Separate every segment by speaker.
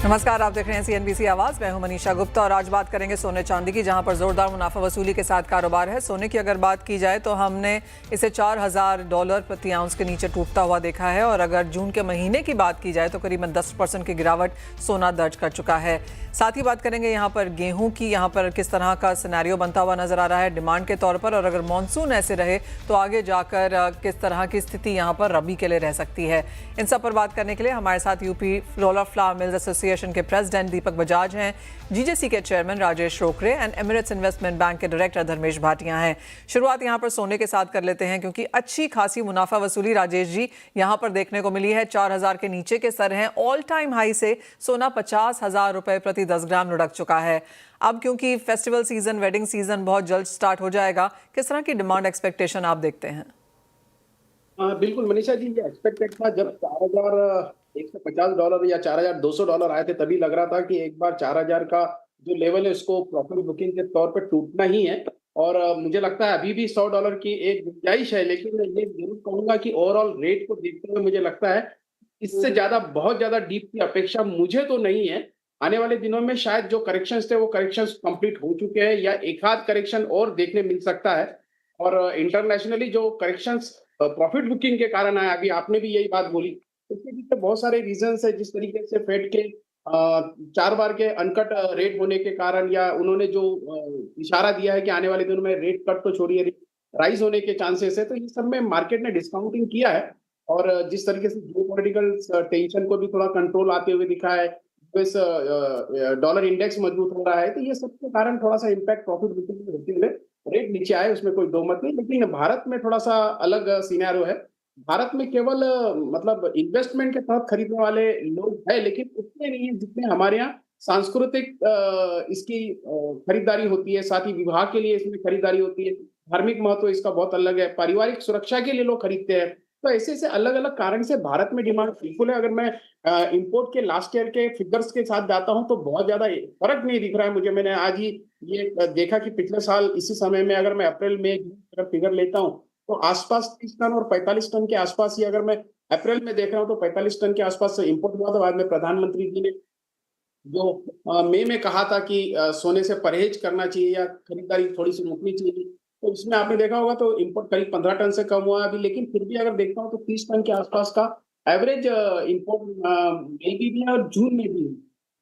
Speaker 1: नमस्कार, आप देख रहे हैं सीएनबीसी आवाज। मैं हूं मनीषा गुप्ता और आज बात करेंगे सोने चांदी की, जहां पर जोरदार मुनाफा वसूली के साथ कारोबार है। सोने की अगर बात की जाए तो हमने इसे $4,000 प्रति आउंस के नीचे टूटता हुआ देखा है और अगर जून के महीने की बात की जाए तो करीबन 10% की गिरावट सोना दर्ज कर चुका है। साथ ही बात करेंगे यहाँ पर गेहूं की, यहाँ पर किस तरह का सिनेरियो बनता हुआ नजर आ रहा है डिमांड के तौर पर, और अगर मानसून ऐसे रहे तो आगे जाकर किस तरह की स्थिति यहाँ पर रबी के लिए रह सकती है। इन सब पर बात करने के लिए हमारे साथ UP roller flour mills association के प्रेसिडेंट दीपक बजाज हैं, जीजेसी के chairman Rajesh Rokre and Emirates investment bank के डायरेक्टर धर्मेश भाटिया हैं। शुरुआत यहाँ पर सोने के साथ कर लेते हैं क्योंकि अच्छी खासी मुनाफा वसूली राजेश जी यहाँ पर देखने को मिली है। 4,000 के नीचे के स्तर हैं। ऑल टाइम हाई से सोना 50,000 रुपए प्रति 10 ग्राम लुढ़क चुका है। अब क्योंकि फेस्टिवल सीजन, वेडिंग सीजन बहुत जल्द स्टार्ट हो जाएगा, किस तरह की डिमांड एक्सपेक्टेशन आप देखते हैं?
Speaker 2: बिल्कुल मनीषा जी, ये एक्सपेक्टेड था। जब $4,150 या $4,200 आए थे तभी लग रहा था कि एक बार 4,000 का जो लेवल है उसको प्रॉफिट बुकिंग के तौर पे टूटना ही है। और मुझे लगता है अभी भी $100 की एक गुंजाइश है, लेकिन मैं ये जरूर कहूंगा कि ओवरऑल रेट को देखते हुए मुझे लगता है इससे ज्यादा बहुत ज्यादा डीप की अपेक्षा मुझे तो नहीं है। आने वाले दिनों में शायद जो करेक्शंस थे वो करेक्शंस कंप्लीट हो चुके हैं या एक आध करेक्शन और देखने मिल सकता है। और इंटरनेशनली जो करेक्शंस प्रॉफिट बुकिंग के कारण आया, अभी आपने भी यही बात बोली, इसके पीछे बहुत सारे रीजंस है। जिस तरीके से फेड के 4 बार के अनकट रेट होने के कारण, या उन्होंने जो इशारा दिया है कि आने वाले दिनों में रेट कट तो छोड़िए राइज होने के चांसेस है, तो ये सब में मार्केट ने डिस्काउंटिंग किया है। और जिस तरीके से जियो पॉलिटिकल टेंशन को भी थोड़ा कंट्रोल आते हुए दिखा है, यूएस डॉलर इंडेक्स मजबूत हो रहा है, तो ये सब के कारण थोड़ा सा इम्पैक्ट प्रॉफिट बुकिंग में होते हुए रेट नीचे आए, उसमें कोई दो मत नहीं। लेकिन भारत में थोड़ा सा अलग सिनेरियो है। भारत में केवल मतलब इन्वेस्टमेंट के तहत खरीदने वाले लोग हैं, लेकिन उतने नहीं है जितने हमारे यहाँ सांस्कृतिक इसकी खरीदारी होती है, साथ ही विवाह के लिए इसमें खरीदारी होती है। धार्मिक महत्व इसका बहुत अलग है, पारिवारिक सुरक्षा के लिए लोग खरीदते हैं। तो ऐसे ऐसे अलग अलग कारण से भारत में डिमांड बिल्कुल है। अगर मैं इंपोर्ट के लास्ट ईयर के फिगर्स के साथ जाता हूं तो बहुत ज्यादा फर्क नहीं दिख रहा है मुझे। मैंने आज ही ये देखा कि पिछले साल इसी समय में अगर मैं अप्रैल में अगर फिगर लेता हूं तो आसपास 30 टन और 45 टन के आसपास ही, अगर मैं अप्रैल में देख रहा हूं तो 45 टन के आसपास से इंपोर्ट हुआ था। बाद में प्रधानमंत्री जी ने जो मई में कहा था कि सोने से परहेज करना चाहिए या खरीदारी थोड़ी सी रोकनी चाहिए, तो इसमें आपने देखा होगा तो इंपोर्ट करीब 15 टन से कम हुआ है अभी। लेकिन फिर भी अगर देखता हूँ तो 30 टन के आसपास का एवरेज इंपोर्ट मई में भी है और जून में भी है।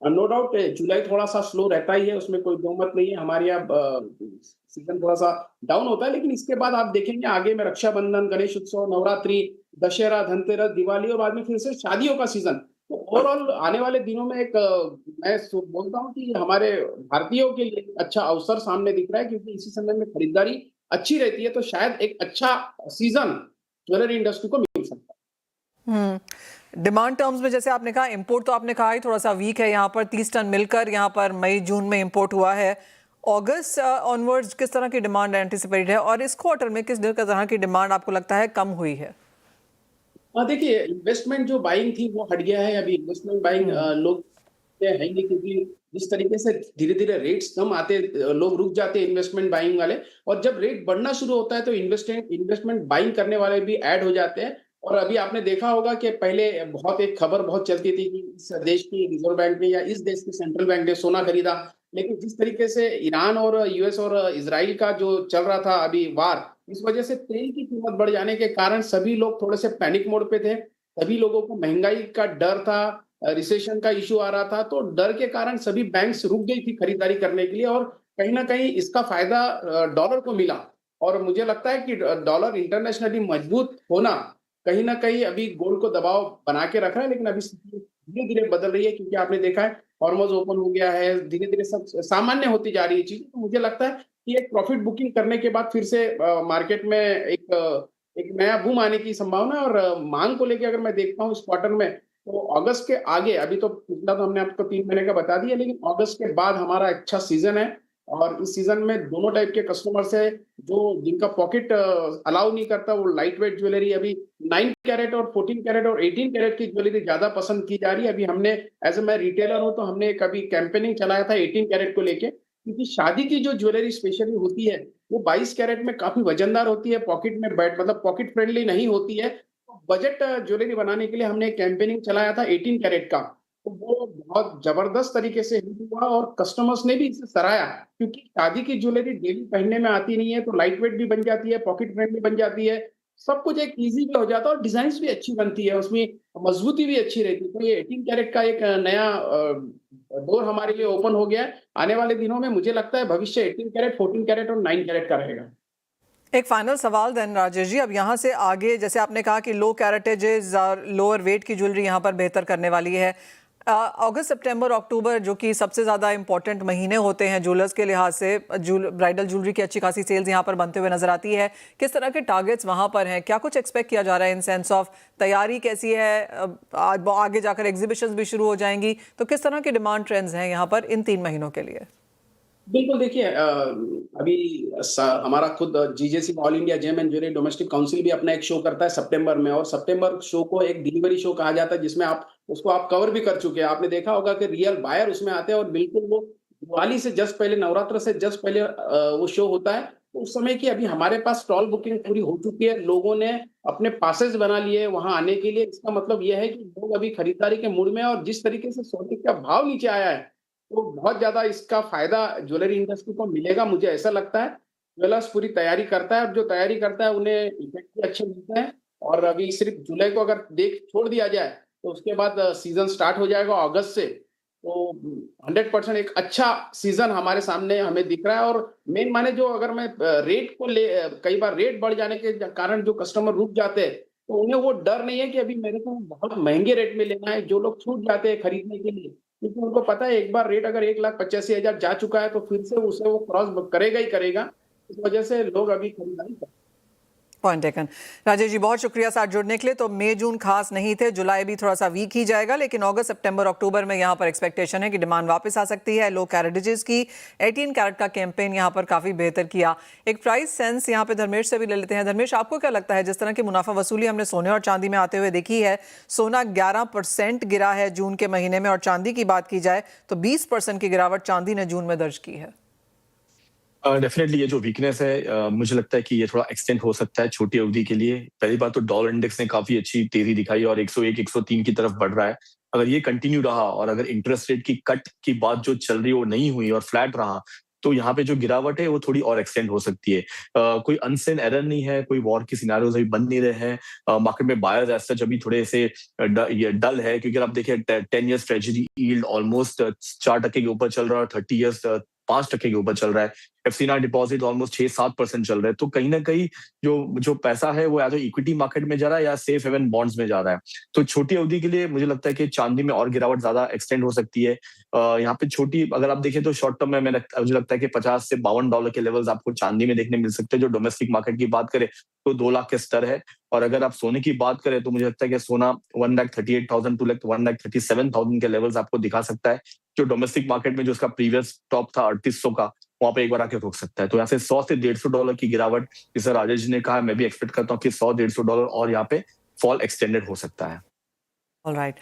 Speaker 2: नो डाउट जुलाई थोड़ा सा स्लो रहता ही है, उसमें कोई दो मत नहीं है। हमारे यहाँ सीजन थोड़ा सा डाउन होता है, लेकिन इसके बाद आप देखेंगे आगे में रक्षाबंधन, गणेश उत्सव, नवरात्रि, दशहरा, धनतेरस, दिवाली और बाद में फिर से शादियों का सीजन। तो ओवरऑल आने वाले दिनों में एक मैं बोलता हूँ कि हमारे भारतीयों के लिए अच्छा अवसर सामने दिख रहा है, क्योंकि इसी समय में खरीदारी अच्छी रहती है। तो शायद एक अच्छा सीजन ज्वेलरी इंडस्ट्री को मिल सकता है।
Speaker 1: डिमांड टर्म्स में जैसे आपने कहा, इंपोर्ट तो आपने कहा ही थोड़ा सा वीक है। यहाँ पर 30 टन मिलकर यहाँ पर मई जून में इंपोर्ट हुआ है। अगस्त ऑनवर्ड्स किस तरह की डिमांड एंटिसिपेटेड है और इस क्वार्टर में किस तरह की डिमांड आपको लगता है कम हुई है?
Speaker 2: देखिए, इन्वेस्टमेंट जो बाइंग थी वो हट गया है। अभी इन्वेस्टमेंट बाइंग लोग है नहीं, क्योंकि जिस तरीके से धीरे धीरे रेट्स कम आते लोग रुक जाते हैं इन्वेस्टमेंट बाइंग वाले, और जब रेट बढ़ना शुरू होता है तो इन्वेस्टमेंट बाइंग करने वाले भी ऐड हो जाते हैं। और अभी आपने देखा होगा कि पहले बहुत एक खबर बहुत चलती थी कि इस देश की रिजर्व बैंक ने या इस देश की सेंट्रल बैंक ने सोना खरीदा। लेकिन जिस तरीके से ईरान और यूएस और इसराइल का जो चल रहा था अभी वार, इस वजह से तेल की कीमत बढ़ जाने के कारण सभी लोग थोड़े से पैनिक मोड पे थे। सभी लोगों को महंगाई का डर था, रिसेशन का इशू आ रहा था, तो डर के कारण सभी बैंक्स रुक गई थी खरीदारी करने के लिए। और कहीं ना कहीं इसका फायदा डॉलर को मिला। और मुझे लगता है कि डॉलर इंटरनेशनली मजबूत होना कहीं ना कहीं अभी गोल्ड को दबाव बना के रख रहा है। लेकिन अभी धीरे धीरे बदल रही है, क्योंकि आपने देखा है हॉर्मोज ओपन हो गया है, धीरे धीरे सब सामान्य होती जा रही है चीज। तो मुझे लगता है कि एक प्रॉफिट बुकिंग करने के बाद फिर से मार्केट में एक नया बूम आने की संभावना है। और मांग को लेकर अगर मैं देखता हूँ इस क्वार्टर में, तो अगस्त के आगे, अभी तो पिछला तो हमने आपको 3 महीने का बता दिया, लेकिन अगस्त के बाद हमारा अच्छा सीजन है। और इस सीजन में दोनों टाइप के कस्टमर्स है। जो जिनका पॉकेट अलाउ नहीं करता वो लाइट वेट ज्वेलरी, अभी 9 कैरेट और 14 कैरेट और 18 कैरेट की ज्वेलरी ज्यादा पसंद की जा रही है। अभी हमने एज ए मैं रिटेलर हूँ तो हमने कभी कैंपेनिंग चलाया था 18 कैरेट को लेके, क्योंकि शादी की जो ज्वेलरी स्पेशली होती है वो 22 कैरेट में काफी वजनदार होती है, पॉकेट में बैठ मतलब पॉकेट फ्रेंडली नहीं होती है। बजट ज्वेलरी बनाने के लिए हमने कैंपेनिंग चलाया था 18 कैरेट का। तो वो बहुत जबरदस्त तरीके से हिट हुआ और कस्टमर्स ने भी इसे सराहा, क्योंकि शादी की ज्वेलरी डेली पहनने में आती नहीं है, तो लाइट वेट भी बन जाती है, पॉकेट फ्रेंडली बन जाती है, सब कुछ एक ईज़ी भी हो जाता है और डिज़ाइन्स भी अच्छी बनती है, उसमें मज़बूती भी अच्छी रहती है। तो ये 18 कैरेट का एक नया डोर हमारे लिए ओपन हो गया है। आने वाले दिनों में मुझे लगता है भविष्य 18 कैरेट, 14 कैरेट और 9 कैरेट का रहेगा।
Speaker 1: एक फाइनल सवाल देन राजेश जी, अब यहाँ से आगे जैसे आपने कहा कि लो कैरेटेजेस और लोअर वेट की ज्वेलरी यहाँ पर बेहतर करने वाली है। अगस्त सितंबर अक्टूबर जो कि सबसे ज़्यादा इंपॉर्टेंट महीने होते हैं ज्वेलर्स के लिहाज से, ब्राइडल ज्वेलरी की अच्छी खासी सेल्स यहाँ पर बनते हुए नजर आती है। किस तरह के टारगेट्स वहाँ पर हैं, क्या कुछ एक्सपेक्ट किया जा रहा है इन सेंस ऑफ तैयारी कैसी है? आगे जाकर एग्जीबिशंस भी शुरू हो जाएंगी, तो किस तरह के डिमांड ट्रेंड्स हैं यहाँ पर इन 3 महीनों के लिए?
Speaker 2: बिल्कुल देखिए, अभी हमारा खुद GJC all India gem and jewellery domestic council भी अपना एक शो करता है सितंबर में, और सितंबर शो को एक डिलीवरी शो कहा जाता है, जिसमें आप कवर भी कर चुके हैं। आपने देखा होगा कि रियल बायर उसमें आते हैं और बिल्कुल वो दिवाली से जस्ट पहले, नवरात्र से जस्ट पहले वो शो होता है। तो उस समय की अभी हमारे पास स्टॉल बुकिंग पूरी हो चुकी है, लोगों ने अपने पासेस बना लिए वहां आने के लिए। इसका मतलब यह है कि लोग अभी खरीदारी के मूड में हैं, और जिस तरीके से सोने का भाव नीचे आया है, तो बहुत ज़्यादा इसका फ़ायदा ज्वेलरी इंडस्ट्री को मिलेगा, मुझे ऐसा लगता है। ज्वेलर्स पूरी तैयारी करता है, और जो तैयारी करता है उन्हें इफ़ेक्ट भी अच्छे मिलते हैं। और अभी सिर्फ़ जुलाई को अगर छोड़ दिया जाए, तो उसके बाद सीज़न स्टार्ट हो जाएगा अगस्त से। तो 100% एक अच्छा सीज़न हमारे सामने हमें दिख रहा है। और मेन माने जो, अगर मैं रेट को कई बार रेट बढ़ जाने के कारण जो कस्टमर रुक जाते हैं, तो उन्हें वो डर नहीं है कि अभी मेरे को बहुत महँगे रेट में लेना है। जो लोग छूट जाते हैं खरीदने के लिए, क्योंकि उनको पता है एक बार रेट अगर 1,85,000 जा चुका है, तो फिर से उसे वो क्रॉस करेगा ही करेगा। इस वजह से लोग अभी खरीदारी करते हैं।
Speaker 1: Point taken. राजेश जी बहुत शुक्रिया साथ जुड़ने के लिए। तो मई जून खास नहीं थे, जुलाई भी थोड़ा सा वीक ही जाएगा, लेकिन अगस्त सितंबर अक्टूबर में यहाँ पर एक्सपेक्टेशन है कि डिमांड वापस आ सकती है। लो कैरेटेजेस की 18 कैरेट का कैंपेन यहाँ पर काफी बेहतर किया। एक प्राइस सेंस यहाँ पे धर्मेश से भी ले लेते हैं। धर्मेश, आपको क्या लगता है, जिस तरह की मुनाफा वसूली हमने सोने और चांदी में आते हुए देखी है, सोना 11% गिरा है जून के महीने में, और चांदी की बात की जाए तो 20% की गिरावट चांदी ने जून में दर्ज की है।
Speaker 3: डेफिनेटली ये जो वीकनेस है, मुझे लगता है कि ये थोड़ा एक्सटेंड हो सकता है छोटी अवधि के लिए। पहली बात तो डॉलर इंडेक्स ने काफी अच्छी तेजी दिखाई और 101 103 की तरफ बढ़ रहा है। अगर ये कंटिन्यू रहा और अगर इंटरेस्ट रेट की कट की बात जो चल रही है वो नहीं हुई और फ्लैट रहा, तो यहाँ पे जो गिरावट है वो थोड़ी और एक्सटेंड हो सकती है। कोई अनसेन एरर नहीं है, कोई वॉर के सिनेरियोज अभी बन नहीं रहे हैं। मार्केट में बायर्स एज सच अभी थोड़े से डल है, क्योंकि आप देखिए 10 ईयर्स ट्रेजरी यील्ड ऑलमोस्ट 4% के ऊपर चल रहा है और 30 ईयर्स 5% के ऊपर चल रहा है। एफसीआर डिपॉजिट ऑलमोस्ट 6-7% चल रहा है। तो कहीं ना कहीं जो पैसा है वो या तो इक्विटी मार्केट में जा रहा है या सेफ हेवन बॉन्ड्स में जा रहा है। तो छोटी अवधि के लिए मुझे लगता है कि चांदी में और गिरावट ज्यादा एक्सटेंड हो सकती है। यहाँ पे छोटी अगर आप देखें तो शॉर्ट टर्म में मुझे लगता है कि $50 से $52 के लेवल्स आपको चांदी में देखने मिल सकते हैं। जो डोमेस्टिक मार्केट की बात करें तो 2 लाख के स्तर है। और अगर आप सोने की बात करें तो मुझे लगता है कि सोना 1,38,000 टू 1,37,000 के लेवल्स आपको दिखा सकता है। जो डोमेस्टिक मार्केट में जो उसका प्रीवियस टॉप था 3,800 का, वहां पे एक बार आके रुक सकता है। तो यहाँ से 100 से $150 की गिरावट, जैसे राजेश जी ने कहा, मैं भी एक्सपेक्ट करता हूँ कि $100-150 और यहाँ पे फॉल एक्सटेंडेड हो सकता है।
Speaker 1: ऑलराइट,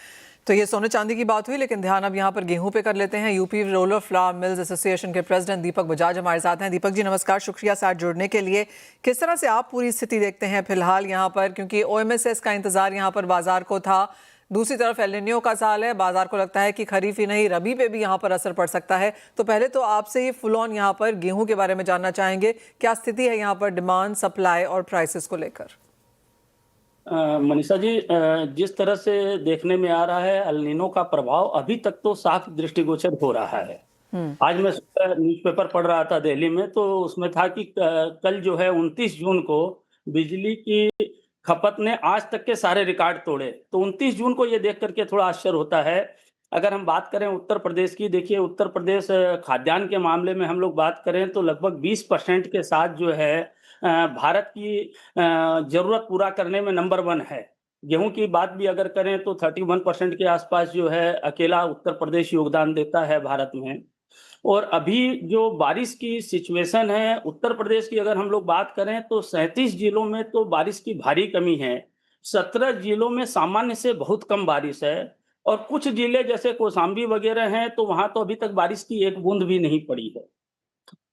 Speaker 1: तो ये सोने चांदी की बात हुई, लेकिन ध्यान अब यहाँ पर गेहूं पे कर लेते हैं। UP roller flour mills association के प्रेसिडेंट दीपक बजाज हमारे साथ हैं। दीपक जी नमस्कार, शुक्रिया साथ जुड़ने के लिए। किस तरह से आप पूरी स्थिति देखते हैं फिलहाल यहाँ पर, क्योंकि ओएमएसएस का इंतजार यहाँ पर बाजार को था, दूसरी तरफ एल निनो का साल है, बाजार को लगता है कि खरीफ ही नहीं रबी पे भी यहाँ पर असर पड़ सकता है। तो पहले तो आपसे ही फुल ऑन यहाँ पर गेहूं के बारे में जानना चाहेंगे, क्या स्थिति है यहाँ पर डिमांड, सप्लाई और प्राइसेस को लेकर?
Speaker 4: मनीषा जी, जिस तरह से देखने में आ रहा है, एल निनो का प्रभाव अभी तक तो साफ दृष्टिगोचर हो रहा है। आज मैं न्यूज़पेपर पढ़ रहा था दिल्ली में, तो उसमें था कि कल जो है 29 जून को बिजली की खपत ने आज तक के सारे रिकॉर्ड तोड़े। तो 29 जून को ये देख करके थोड़ा आश्चर्य होता है। अगर हम बात करें उत्तर प्रदेश की, देखिए उत्तर प्रदेश खाद्यान्न के मामले में हम लोग बात करें तो लगभग 20% के साथ जो है भारत की जरूरत पूरा करने में नंबर 1 है। गेहूं की बात भी अगर करें तो 31% के आसपास जो है अकेला उत्तर प्रदेश योगदान देता है भारत में। और अभी जो बारिश की सिचुएशन है उत्तर प्रदेश की, अगर हम लोग बात करें तो 37 जिलों में तो बारिश की भारी कमी है। 17 जिलों में सामान्य से बहुत कम बारिश है, और कुछ जिले जैसे कौशाम्बी वगैरह हैं तो वहां तो अभी तक बारिश की एक बूंद भी नहीं पड़ी है।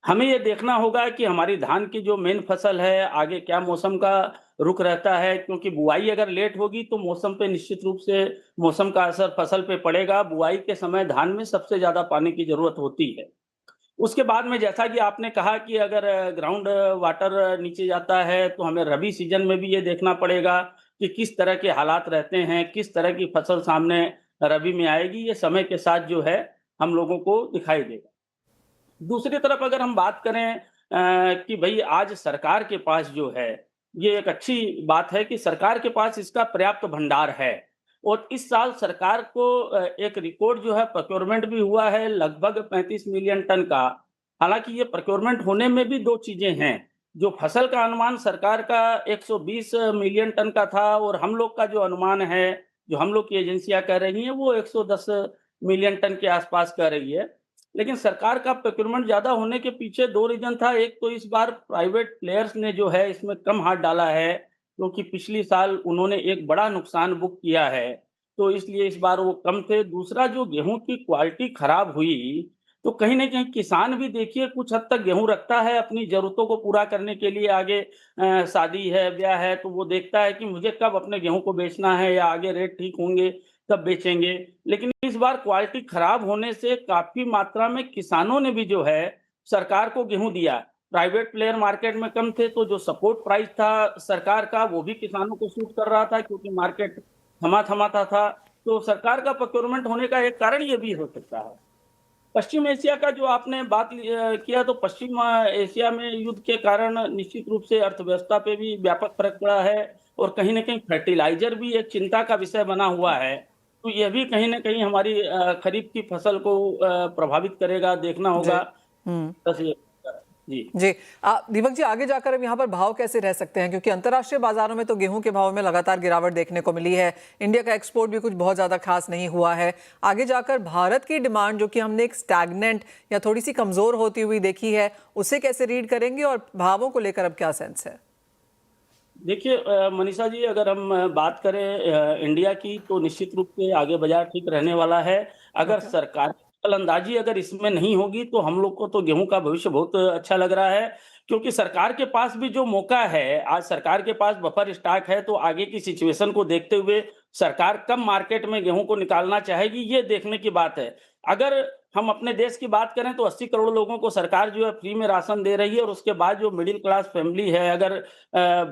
Speaker 4: हमें ये देखना होगा कि हमारी धान की जो मेन फसल है, आगे क्या मौसम का रुख रहता है, क्योंकि बुआई अगर लेट होगी तो मौसम पे निश्चित रूप से मौसम का असर फसल पे पड़ेगा। बुआई के समय धान में सबसे ज़्यादा पानी की ज़रूरत होती है। उसके बाद में जैसा कि आपने कहा कि अगर ग्राउंड वाटर नीचे जाता है, तो हमें रबी सीज़न में भी ये देखना पड़ेगा कि किस तरह के हालात रहते हैं, किस तरह की फसल सामने रबी में आएगी, ये समय के साथ जो है हम लोगों को दिखाई देगा। दूसरी तरफ अगर हम बात करें कि भई आज सरकार के पास जो है, ये एक अच्छी बात है कि सरकार के पास इसका पर्याप्त भंडार है और इस साल सरकार को एक रिकॉर्ड जो है प्रोक्योरमेंट भी हुआ है लगभग 35 मिलियन टन का। हालाँकि ये प्रोक्योरमेंट होने में भी 2 चीज़ें हैं, जो फसल का अनुमान सरकार का 120 मिलियन टन का था और हम लोग का जो अनुमान है, जो हम लोग की एजेंसियाँ कह रही हैं, वो 110 मिलियन टन के आसपास कह रही है। लेकिन सरकार का प्रोक्योरमेंट ज़्यादा होने के पीछे 2 रीज़न था। एक तो इस बार प्राइवेट प्लेयर्स ने जो है इसमें कम हाथ डाला है, क्योंकि पिछली साल उन्होंने एक बड़ा नुकसान बुक किया है, तो इसलिए इस बार वो कम थे। दूसरा जो गेहूँ की क्वालिटी खराब हुई, तो कहीं न कहीं किसान भी देखिए कुछ हद तक गेहूँ रखता है अपनी ज़रूरतों को पूरा करने के लिए। आगे शादी है, ब्याह है, तो वो देखता है कि मुझे कब अपने गेहूँ को बेचना है या आगे रेट ठीक होंगे, तब बेचेंगे। लेकिन इस बार क्वालिटी खराब होने से काफ़ी मात्रा में किसानों ने भी जो है सरकार को गेहूँ दिया। प्राइवेट प्लेयर मार्केट में कम थे, तो जो सपोर्ट प्राइस था सरकार का, वो भी किसानों को सूट कर रहा था, क्योंकि मार्केट थमा-थमाता था। तो सरकार का प्रोक्योरमेंट होने का एक कारण ये भी हो सकता है। पश्चिम एशिया का जो आपने बात किया, तो पश्चिम एशिया में युद्ध के कारण निश्चित रूप से अर्थव्यवस्था पे भी व्यापक फ़र्क पड़ा है और कहीं न कहीं फर्टिलाइज़र भी एक चिंता का विषय बना हुआ है। तो यह भी कहीं न कहीं हमारी खरीफ की फसल को प्रभावित करेगा, देखना
Speaker 1: जी।
Speaker 4: होगा।
Speaker 1: हम्म।
Speaker 4: बस ये जी।
Speaker 1: जी। दीपक जी, आगे जाकर अब यहाँ पर भाव कैसे रह सकते हैं, क्योंकि अंतर्राष्ट्रीय बाजारों में तो गेहूं के भाव में लगातार गिरावट देखने को मिली है। इंडिया का एक्सपोर्ट भी कुछ बहुत ज़्यादा खास नहीं हुआ है। आगे जाकर भारत की डिमांड, जो कि हमने एक स्टैग्नेंट या थोड़ी सी कमज़ोर होती हुई देखी है, उसे कैसे रीड करेंगे और भावों को लेकर अब क्या सेंस है?
Speaker 4: देखिए मनीषा जी, अगर हम बात करें इंडिया की, तो निश्चित रूप से आगे बाजार ठीक रहने वाला है। अगर
Speaker 1: ओके।
Speaker 4: सरकार की दखल-अंदाज़ी अगर इसमें नहीं होगी, तो हम लोग को तो गेहूँ का भविष्य बहुत अच्छा लग रहा है, क्योंकि सरकार के पास भी जो मौका है, आज सरकार के पास बफर स्टॉक है, तो आगे की सिचुएशन को देखते हुए सरकार कब मार्केट में गेहूँ को निकालना चाहेगी, ये देखने की बात है। अगर हम अपने देश की बात करें, तो 80 करोड़ लोगों को सरकार जो है फ्री में राशन दे रही है और उसके बाद जो मिडिल क्लास फैमिली है, अगर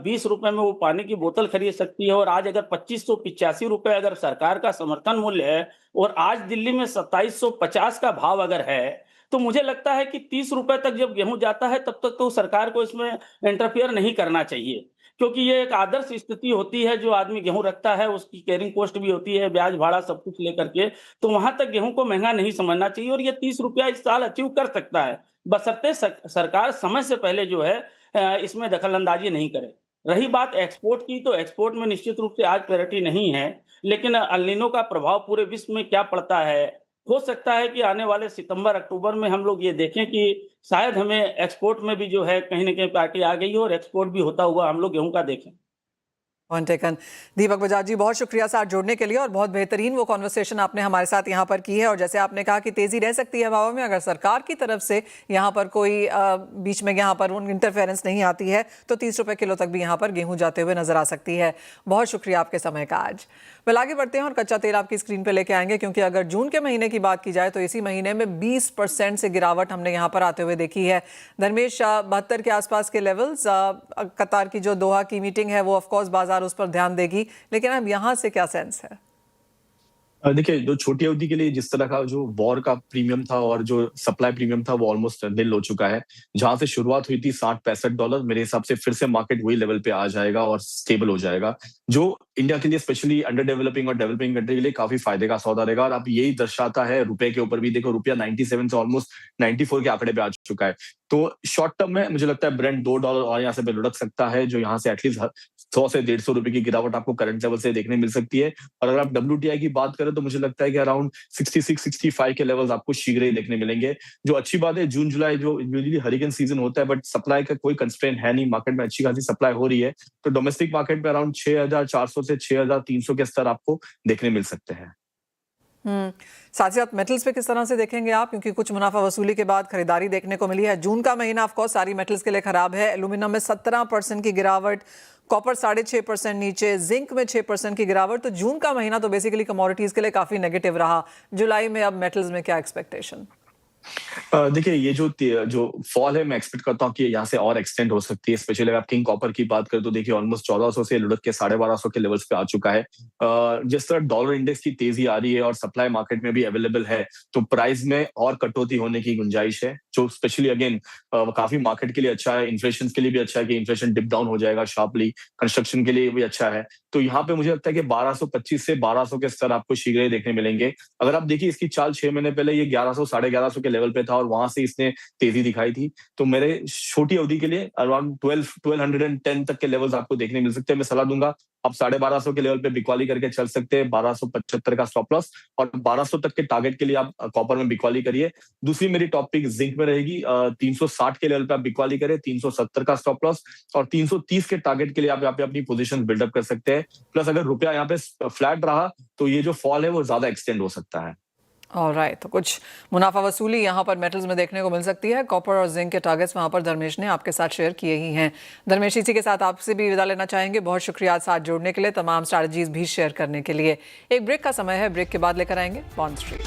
Speaker 4: 20 रुपए में वो पानी की बोतल खरीद सकती है और आज अगर 2585 रुपए अगर सरकार का समर्थन मूल्य है और आज दिल्ली में 2750 का भाव अगर है, तो मुझे लगता है कि 30 रुपए तक जब गेहूँ जाता है, तब तक तो सरकार को इसमें इंटरफियर नहीं करना चाहिए। क्योंकि ये एक आदर्श स्थिति होती है, जो आदमी गेहूँ रखता है, उसकी कैरिंग कॉस्ट भी होती है, ब्याज भाड़ा सब कुछ लेकर के, तो वहाँ तक गेहूँ को महँगा नहीं समझना चाहिए और ये 30 रुपया इस साल अचीव कर सकता है, बशर्ते सरकार समय से पहले जो है इसमें दखल-अंदाज़ी नहीं करे। रही बात एक्सपोर्ट की, तो एक्सपोर्ट में निश्चित रूप से आज पैरिटी नहीं है, लेकिन एल नीनो का प्रभाव पूरे विश्व में क्या पड़ता है? हो सकता है कि आने वाले सितंबर-अक्टूबर में हम लोग ये देखें कि शायद हमें एक्सपोर्ट में भी जो है कहीं न कहीं पार्टी आ गई हो और एक्सपोर्ट भी होता हुआ हम लोग गेहूँ का देखें।
Speaker 1: Point taken. दीपक बजाज जी, बहुत शुक्रिया साथ जुड़ने के लिए, और बहुत बेहतरीन वो कॉन्वर्सेशन आपने हमारे साथ यहाँ पर की है। और जैसे आपने कहा कि तेजी रह सकती है भावों में अगर सरकार की तरफ से यहाँ पर कोई बीच में यहाँ पर उन इंटरफेरेंस नहीं आती है, तो 30 रुपए किलो तक भी यहाँ पर गेहूं जाते हुए नजर आ सकती है। बहुत शुक्रिया आपके समय का आज। वेल, आगे बढ़ते हैं और कच्चा तेल आपकी स्क्रीन पर लेके आएंगे, क्योंकि अगर जून के महीने की बात की जाए तो इसी महीने में 20% से गिरावट हमने यहाँ पर आते हुए देखी है। धर्मेश, 72 के आसपास के लेवल्स, कतार की जो दोहा की मीटिंग है वो ऑफकोर्स बाजार उस पर ध्यान देगी, लेकिन अब यहाँ से क्या सेंस है?
Speaker 3: देखिए, जो छोटी अवधि के लिए जिस तरह का जो वॉर का प्रीमियम था और जो सप्लाई प्रीमियम था, वो ऑलमोस्ट निल हो चुका है। जहां से शुरुआत हुई थी $60-65, मेरे हिसाब से फिर से मार्केट वही लेवल पे आ जाएगा और स्टेबल हो जाएगा, जो इंडिया के लिए, स्पेशली अंडर डेवलपिंग और डेवलपिंग कंट्री के लिए काफी फायदे का सौदा रहेगा। और अब यही दर्शाता है रुपए के ऊपर भी, देखो रुपया 97 से ऑलमोस्ट 94 के आंकड़े पे आ चुका है। तो शॉर्ट टर्म में मुझे लगता है ब्रेंट $2 और यहाँ से लुढ़क सकता है, जो यहाँ से एटलीस्ट 100 से 150 रुपए की गिरावट आपको करंट लेवल से देखने मिल सकती है। और अगर आप WTI की बात करें, तो मुझे लगता है कि अराउंड 66-65 के लेवल्स आपको शीघ्र ही देखने मिलेंगे। जो अच्छी बात है, जून जुलाई जो यूजुअली हरिकेन सीजन होता है, बट सप्लाई का कोई कंस्ट्रेंट है नहीं, मार्केट में अच्छी खासी सप्लाई हो रही है। तो डोमेस्टिक मार्केट में अराउंड 6400 से 6300 के स्तर आपको देखने मिल सकते हैं।
Speaker 1: साथ ही साथ मेटल्स पे किस तरह से देखेंगे आप, क्योंकि कुछ मुनाफा वसूली के बाद खरीदारी देखने को मिली है। जून का महीना ऑफ कोर्स सारी मेटल्स के लिए खराब है। एल्यूमिनियम में 17% की गिरावट, कॉपर 6.5% नीचे, जिंक में 6% की गिरावट। तो जून का महीना तो बेसिकली कमोडिटीज के लिए काफी नेगेटिव रहा। जुलाई में अब मेटल्स में क्या एक्सपेक्टेशन?
Speaker 3: देखिए, ये जो फॉल है, मैं एक्सपेक्ट करता हूँ कि यहाँ से और एक्सटेंड हो सकती है। स्पेशली अगर आप किंग कॉपर की बात करें तो देखिए ऑलमोस्ट 1400 से लुढ़क के 1250 के लेवल्स पे आ चुका है। जिस तरह डॉलर इंडेक्स की तेजी आ रही है और सप्लाई मार्केट में भी अवेलेबल है, तो प्राइस में और कटौती होने की गुंजाइश है, जो स्पेशली अगेन काफी मार्केट के लिए अच्छा है। इन्फ्लेशन के लिए भी अच्छा है कि इन्फ्लेशन डिप डाउन हो जाएगा शार्पली। कंस्ट्रक्शन के लिए भी अच्छा है। तो यहाँ पे मुझे लगता है कि 1225 से 1200 के स्तर आपको शीघ्र ही देखने मिलेंगे। अगर आप देखिए इसकी चाल 6 महीने पहले ये 1100 1150 के लेवल पे था और वहां से इसने तेजी दिखाई थी। तो मेरे छोटी अवधि के लिए अराउंड 1210 तक के लेवल्स आपको देखने मिल सकते हैं। मैं सलाह दूंगा आप 1250 के लेवल पे बिकवाली करके चल सकते हैं। 1275 का स्टॉप लॉस और 1200 तक के टारगेट के लिए आप कॉपर में बिकवाली करिए। दूसरी मेरी टॉप पिक जिंक में रहेगी। 360 के लेवल पे आप बिकवाली करें, 370 का स्टॉप लॉस और 330 के टारगेट के लिए आप यहाँ पे अपनी पोजीशन बिल्डअप कर सकते हैं। प्लस अगर रुपया यहाँ पे फ्लैट रहा तो ये जो फॉल है वो ज्यादा एक्सटेंड हो सकता है।
Speaker 1: ऑलराइट, तो कुछ मुनाफा वसूली यहाँ पर मेटल्स में देखने को मिल सकती है। कॉपर और जिंक के टारगेट्स वहाँ पर धर्मेश ने आपके साथ शेयर किए ही हैं। धर्मेश, इसी के साथ आपसे भी विदा लेना चाहेंगे। बहुत शुक्रिया साथ जोड़ने के लिए, तमाम स्ट्रैटेजीज भी शेयर करने के लिए। एक ब्रेक का समय है, ब्रेक के बाद लेकर आएंगे बॉन्ड स्ट्रीट।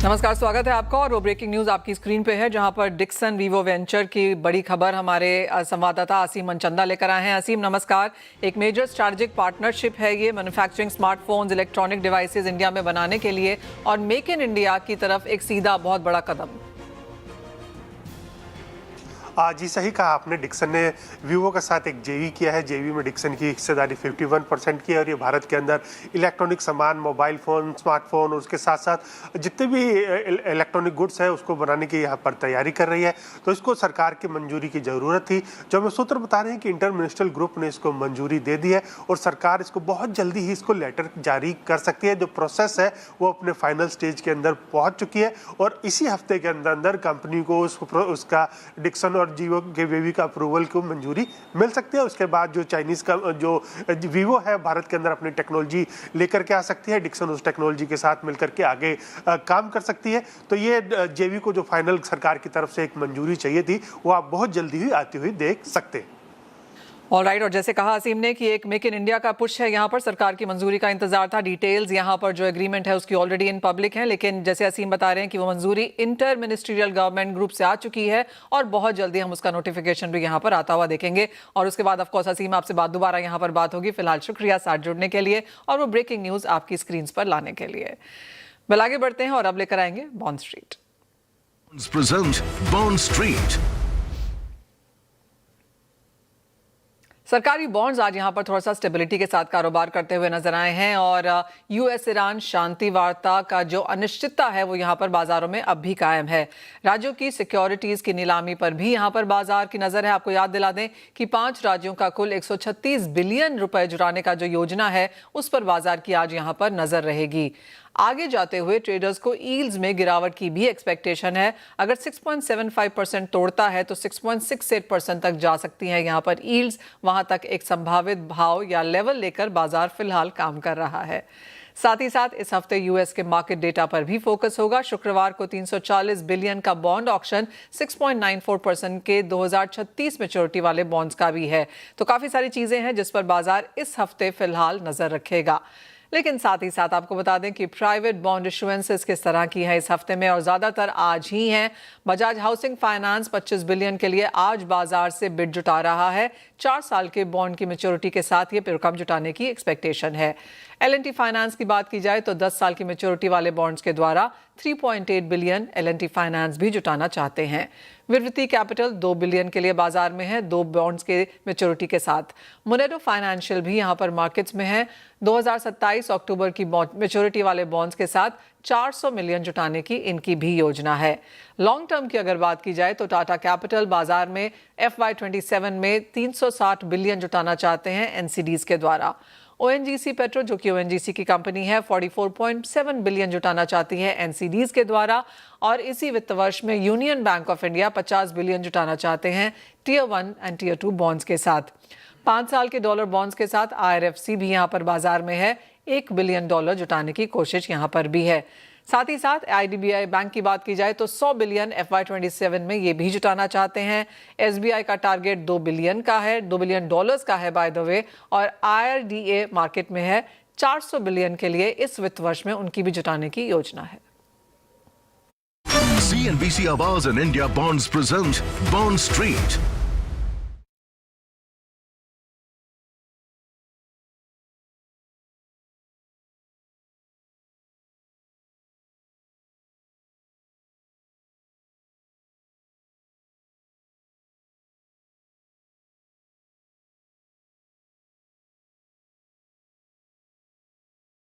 Speaker 1: नमस्कार, स्वागत है आपका। और वो ब्रेकिंग न्यूज आपकी स्क्रीन पे है, जहां पर डिक्सन वीवो वेंचर की बड़ी खबर हमारे संवाददाता असीम मनचंदा लेकर आए हैं। असीम, नमस्कार। एक मेजर स्ट्रैटेजिक पार्टनरशिप है ये manufacturing smartphones, electronic devices India में बनाने के लिए, और मेक इन इंडिया की तरफ एक सीधा बहुत बड़ा कदम।
Speaker 5: जी सही कहा आपने। डिक्सन ने वीवो के साथ एक जेवी किया है। जेवी में डिक्सन की हिस्सेदारी 51% की है और ये भारत के अंदर इलेक्ट्रॉनिक सामान, मोबाइल फ़ोन, स्मार्टफोन, उसके साथ साथ जितने भी इलेक्ट्रॉनिक गुड्स है उसको बनाने की यहाँ पर तैयारी कर रही है। तो इसको सरकार की मंजूरी की ज़रूरत थी। जो हमें सूत्र बता रहे हैं कि इंटर मिनिस्ट्रियल ग्रुप ने इसको मंजूरी दे दी है और सरकार इसको बहुत जल्दी ही इसको लेटर जारी कर सकती है। जो प्रोसेस है वो अपने फाइनल स्टेज के अंदर पहुँच चुकी है और इसी हफ्ते के अंदर कंपनी को उसका डिक्सन और जियो के वीवो का अप्रूवल को मंजूरी मिल सकती है। उसके बाद जो चाइनीज का जो वीवो है भारत के अंदर अपनी टेक्नोलॉजी लेकर के आ सकती है। डिक्सन उस टेक्नोलॉजी के साथ मिलकर के आगे काम कर सकती है। तो ये जेवी को जो फाइनल सरकार की तरफ से एक मंजूरी चाहिए थी वो आप बहुत जल्दी ही आती हुई देख सकते हैं।
Speaker 1: ऑलराइट, और जैसे कहा असीम ने कि एक मेक इन इंडिया का पुश है, यहाँ पर सरकार की मंजूरी का इंतजार था। डिटेल्स यहाँ पर जो एग्रीमेंट है उसकी ऑलरेडी इन पब्लिक है, लेकिन जैसे असीम बता रहे हैं कि वो मंजूरी इंटर मिनिस्ट्रियल गवर्नमेंट ग्रुप से आ चुकी है और बहुत जल्दी हम उसका नोटिफिकेशन भी यहाँ पर आता हुआ देखेंगे। और उसके बाद ऑफकोर्स असीम आपसे दोबारा यहाँ पर बात होगी। फिलहाल शुक्रिया साथ जुड़ने के लिए और वो ब्रेकिंग न्यूज आपकी स्क्रीन पर लाने के लिए। बल आगे बढ़ते हैं और अब लेकर आएंगे बॉन्ड स्ट्रीट।
Speaker 6: Bond street.
Speaker 1: सरकारी बॉन्ड्स आज यहां पर थोड़ा सा स्टेबिलिटी के साथ कारोबार करते हुए नजर आए हैं और यूएस ईरान शांति वार्ता का जो अनिश्चितता है वो यहां पर बाजारों में अब भी कायम है। राज्यों की सिक्योरिटीज की नीलामी पर भी यहां पर बाजार की नजर है। आपको याद दिला दें कि 5 राज्यों का कुल 136 बिलियन रुपए जुटाने का जो योजना है उस पर बाजार की आज यहां पर नजर रहेगी। आगे जाते हुए ट्रेडर्स को यील्ड्स में गिरावट की भी एक्सपेक्टेशन है। अगर 6.75% तोड़ता है तो 6.68% तक जा सकती हैं यहां पर यील्ड्स। वहां तक एक संभावित भाव या लेवल लेकर बाजार फिलहाल काम कर रहा है। साथ ही साथ इस हफ्ते यूएस के मार्केट डेटा पर भी फोकस होगा। शुक्रवार को 340 बिलियन का बॉन्ड ऑक्शन 6.94% के 2036 मैच्योरिटी वाले बॉन्ड्स का भी है। तो काफी सारी चीजें हैं जिस पर बाजार इस हफ्ते फिलहाल नजर रखेगा। लेकिन साथ ही साथ आपको बता दें कि प्राइवेट बॉन्ड इशुएंसेस किस तरह की है इस हफ्ते में, और ज्यादातर आज ही हैं। बजाज हाउसिंग फाइनेंस 25 बिलियन के लिए आज बाजार से बिड जुटा रहा है। 4 साल के बॉन्ड की मैच्योरिटी के साथ ये रकम जुटाने की एक्सपेक्टेशन है। L&T फाइनेंस की बात की जाए तो 10 साल की मैच्योरिटी वाले बॉन्ड्स के द्वारा 3.8 बिलियन L&T फाइनेंस भी जुटाना चाहते हैं। विरवती कैपिटल 2 बिलियन के लिए बाजार में है 2 बॉन्ड्स के मैच्योरिटी के साथ। मोनेडो फाइनेंशियल भी यहां पर मार्केट्स में है। 2027 अक्टूबर की मैच्योरिटी वाले बॉन्ड्स के साथ 400 मिलियन जुटाने की इनकी भी योजना है। लॉन्ग टर्म की अगर बात की जाए तो टाटा कैपिटल बाजार में FY27 में 360 बिलियन जुटाना चाहते हैं एनसीडीज के द्वारा। ओएनजीसी पेट्रो, जो कि ओएनजीसी की कंपनी है, 44.7 बिलियन जुटाना चाहती है एनसीडीज के द्वारा, और इसी वित्त वर्ष में union bank of India 50 billion जुटाना चाहते हैं टियर 1 एंड टियर 2 बॉन्ड्स के साथ। 5 साल के डॉलर बॉन्ड्स के साथ आईआरएफसी भी यहां पर बाजार में है, $1 बिलियन जुटाने की कोशिश यहां पर भी है। साथ ही साथ आईडीबीआई बैंक की बात की जाए तो 100 बिलियन FY27 में ये भी जुटाना चाहते हैं। एसबीआई का टारगेट $2 बिलियन का है, $2 बिलियन का है बाय द वे, और आईआरडीए मार्केट में है 400 बिलियन के लिए इस वित्त वर्ष में उनकी भी जुटाने की योजना है।
Speaker 6: CNBC Awaaz and India Bonds present Bond Street.